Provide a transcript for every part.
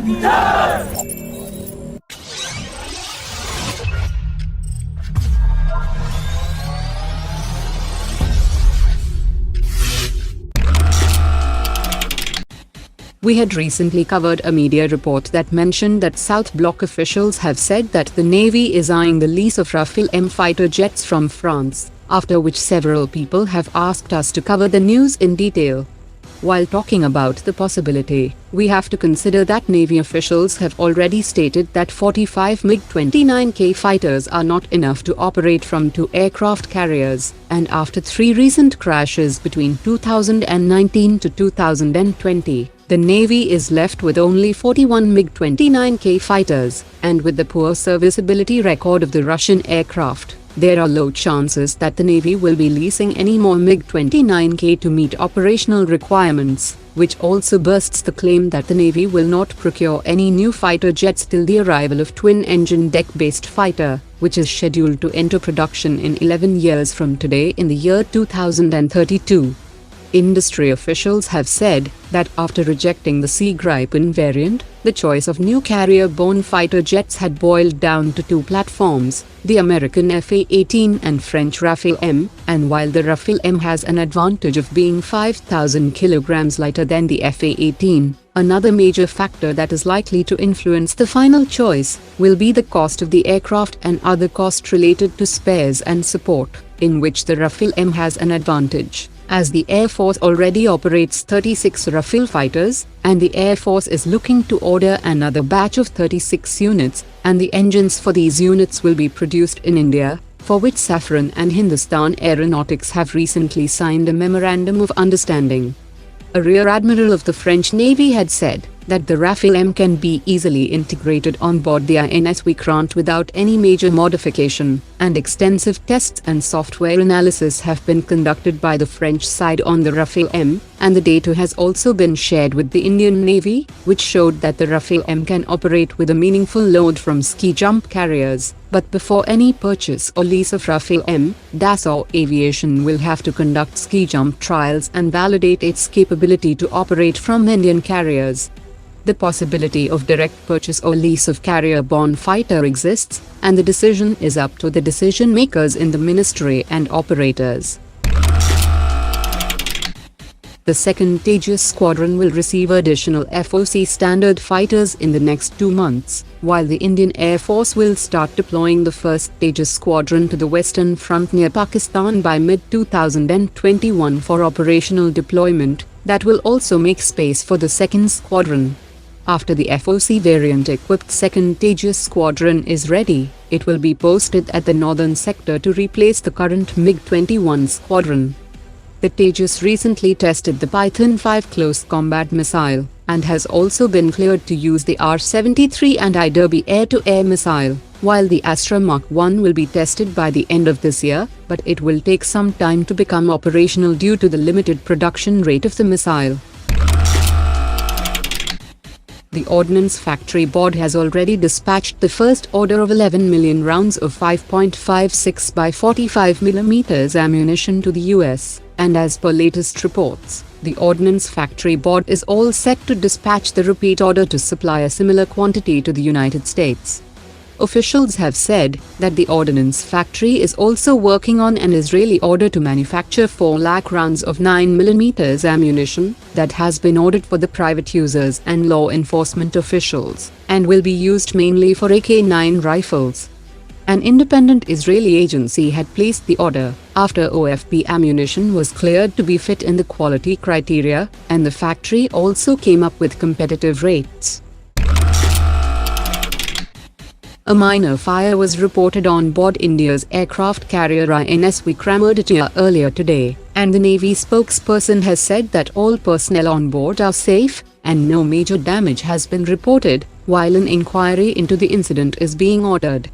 We had recently covered a media report that mentioned that South Bloc officials have said that the Navy is eyeing the lease of Rafale M fighter jets from France, after which several people have asked us to cover the news in detail. While talking about the possibility, we have to consider that Navy officials have already stated that 45 MiG-29K fighters are not enough to operate from 2 aircraft carriers, and after 3 recent crashes between 2019 to 2020, the Navy is left with only 41 MiG-29K fighters, and with the poor serviceability record of the Russian aircraft, there are low chances that the Navy will be leasing any more MiG-29K to meet operational requirements, which also bursts the claim that the Navy will not procure any new fighter jets till the arrival of twin-engine deck-based fighter, which is scheduled to enter production in 11 years from today in the year 2032. Industry officials have said that after rejecting the Sea Gripen variant, the choice of new carrier-borne fighter jets had boiled down to 2 platforms, the American F/A-18 and French Rafale M, and while the Rafale M has an advantage of being 5,000 kilograms lighter than the F/A-18, another major factor that is likely to influence the final choice will be the cost of the aircraft and other costs related to spares and support, in which the Rafale M has an advantage, as the Air Force already operates 36 Rafale fighters, and the Air Force is looking to order another batch of 36 units, and the engines for these units will be produced in India, for which Safran and Hindustan Aeronautics have recently signed a memorandum of understanding. A Rear Admiral of the French Navy had said that the Rafale M can be easily integrated on board the INS Vikrant without any major modification, and extensive tests and software analysis have been conducted by the French side on the Rafale M, and the data has also been shared with the Indian Navy, which showed that the Rafale M can operate with a meaningful load from ski jump carriers. But before any purchase or lease of Rafale M, Dassault Aviation will have to conduct ski jump trials and validate its capability to operate from Indian carriers. The possibility of direct purchase or lease of carrier-borne fighter exists, and the decision is up to the decision-makers in the ministry and operators. The 2nd Tejas Squadron will receive additional FOC standard fighters in the next 2 months, while the Indian Air Force will start deploying the 1st Tejas Squadron to the Western Front near Pakistan by mid-2021 for operational deployment. That will also make space for the 2nd Squadron. After the FOC variant-equipped 2nd Tejas Squadron is ready, it will be posted at the northern sector to replace the current MiG-21 Squadron. The Tejas recently tested the Python 5 close combat missile, and has also been cleared to use the R-73 and I-Derby air-to-air missile, while the Astra Mark 1 will be tested by the end of this year, but it will take some time to become operational due to the limited production rate of the missile. The Ordnance Factory Board has already dispatched the first order of 11 million rounds of 5.56 by 45 mm ammunition to the US, and as per latest reports, the Ordnance Factory Board is all set to dispatch the repeat order to supply a similar quantity to the United States. Officials have said that the Ordnance Factory is also working on an Israeli order to manufacture 4 lakh rounds of 9 mm ammunition that has been ordered for the private users and law enforcement officials, and will be used mainly for AK-9 rifles. An independent Israeli agency had placed the order after OFB ammunition was cleared to be fit in the quality criteria, and the factory also came up with competitive rates. A minor fire was reported on board India's aircraft carrier INS Vikramaditya earlier today, and the Navy spokesperson has said that all personnel on board are safe, and no major damage has been reported, while an inquiry into the incident is being ordered.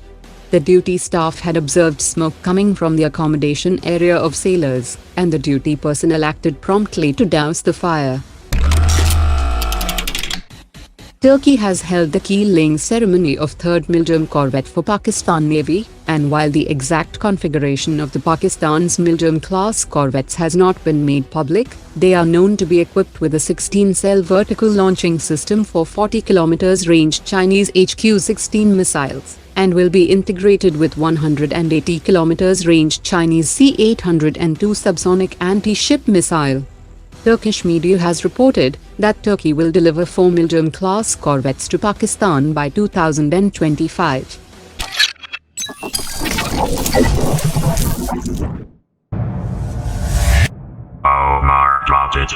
The duty staff had observed smoke coming from the accommodation area of sailors, and the duty personnel acted promptly to douse the fire. Turkey has held the keel laying ceremony of 3rd MILGEM Corvette for Pakistan Navy, and while the exact configuration of the Pakistan's MILGEM-class corvettes has not been made public, they are known to be equipped with a 16-cell vertical launching system for 40 km range Chinese HQ-16 missiles, and will be integrated with 180 km range Chinese C-802 subsonic anti-ship missile. Turkish media has reported that Turkey will deliver 4 MILGEM-class corvettes to Pakistan by 2025. Omar dropped it.